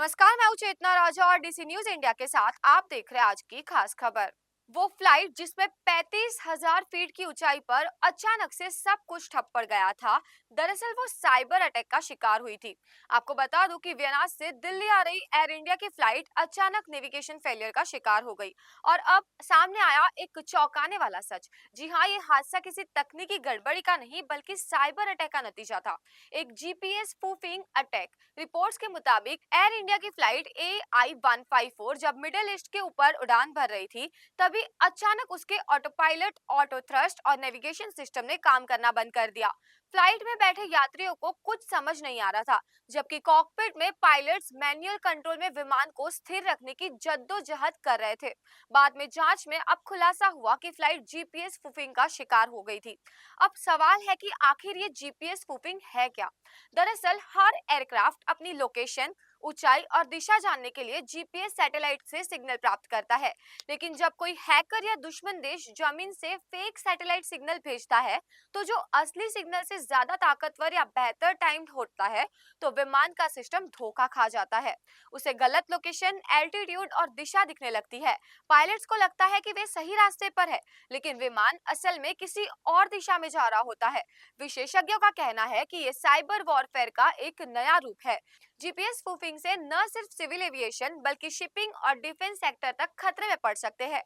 नमस्कार, मैं हूं चेतना राजा और डीसी न्यूज इंडिया के साथ आप देख रहे हैं आज की खास खबर। वो फ्लाइट जिसमें 35,000 फीट की ऊंचाई पर अचानक से सब कुछ ठप पड़ गया था, दरअसल वो साइबर अटैक का शिकार हुई थी। आपको बता दूं कि वियना से दिल्ली आ रही एयर इंडिया की फ्लाइट अचानक नेविगेशन फेलियर का शिकार हो गई और अब सामने आया एक चौंकाने वाला सच। जी हाँ, ये हादसा किसी तकनीकी गड़बड़ी का नहीं बल्कि साइबर अटैक का नतीजा था। एक जीपीएस स्पूफिंग अटैक। रिपोर्ट्स के मुताबिक एयर इंडिया की फ्लाइट AI-154 जब मिडिल ईस्ट के ऊपर उड़ान भर रही थी, तभी अचानक उसके ऑटो पायलट, ऑटो थ्रस्ट और नेविगेशन सिस्टम ने काम करना बंद कर दिया। फ्लाइट में बैठे यात्रियों को कुछ समझ नहीं आ रहा था, जबकि कॉकपिट में पायलट्स मैनुअल कंट्रोल में विमान को स्थिर रखने की जद्दोजहद कर रहे थे। बाद में जांच में अब खुलासा हुआ कि फ्लाइट जीपीएस स्पूफिंग का शिकार हो गई थी। अब सवाल है कि आखिर ये जीपीएस स्पूफिंग है क्या? दरअसल हर एयरक्राफ्ट अपनी लोकेशन, ऊंचाई और दिशा जानने के लिए जीपीएस सैटेलाइट से सिग्नल प्राप्त करता है। लेकिन जब कोई हैकर या दुश्मन देश जमीन से फेक सैटेलाइट सिग्नल भेजता है, तो जो असली सिग्नल से ज्यादा ताकतवर या बेहतर टाइम्ड होता है, तो विमान का सिस्टम धोखा खा जाता है। उसे गलत लोकेशन, एल्टीट्यूड और दिशा दिखने लगती है। पायलट्स को लगता है कि वे सही रास्ते पर है, लेकिन विमान असल में किसी और दिशा में जा रहा होता है। विशेषज्ञों का कहना है कि ये साइबर वॉरफेयर का एक नया रूप है। जीपीएस स्पूफिंग से न सिर्फ सिविल एविएशन बल्कि शिपिंग और डिफेंस सेक्टर तक खतरे में पड़ सकते हैं।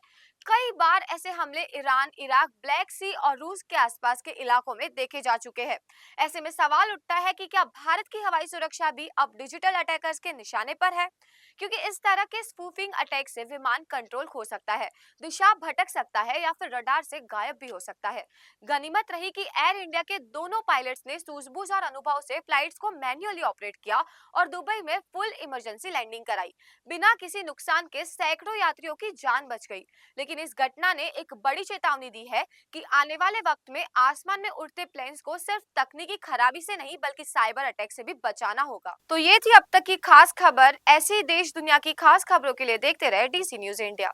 कई बार ऐसे हमले ईरान, इराक, ब्लैक सी और रूस के आसपास के इलाकों में देखे जा चुके हैं। ऐसे में सवाल उठता है कि क्या भारत की हवाई सुरक्षा भी अब डिजिटल अटैकर्स के निशाने पर है? क्योंकि इस तरह के स्पूफिंग अटैक से विमान कंट्रोल खो सकता है, दिशा भटक सकता है या फिर रडार से गायब भी हो सकता है। गनीमत रही कि एयर इंडिया के दोनों पायलट्स ने सूझबूझ और अनुभव से फ्लाइट्स को मैन्युअली ऑपरेट किया और दुबई में फुल इमरजेंसी लैंडिंग कराई। बिना किसी नुकसान के सैकड़ों यात्रियों की जान बच गई। लेकिन इस घटना ने एक बड़ी चेतावनी दी है कि आने वाले वक्त में आसमान में उड़ते प्लेन्स को सिर्फ तकनीकी खराबी से नहीं बल्कि साइबर अटैक से भी बचाना होगा। तो ये थी अब तक की खास खबर। ऐसी देश दुनिया की खास खबरों के लिए देखते रहे डीसी न्यूज इंडिया।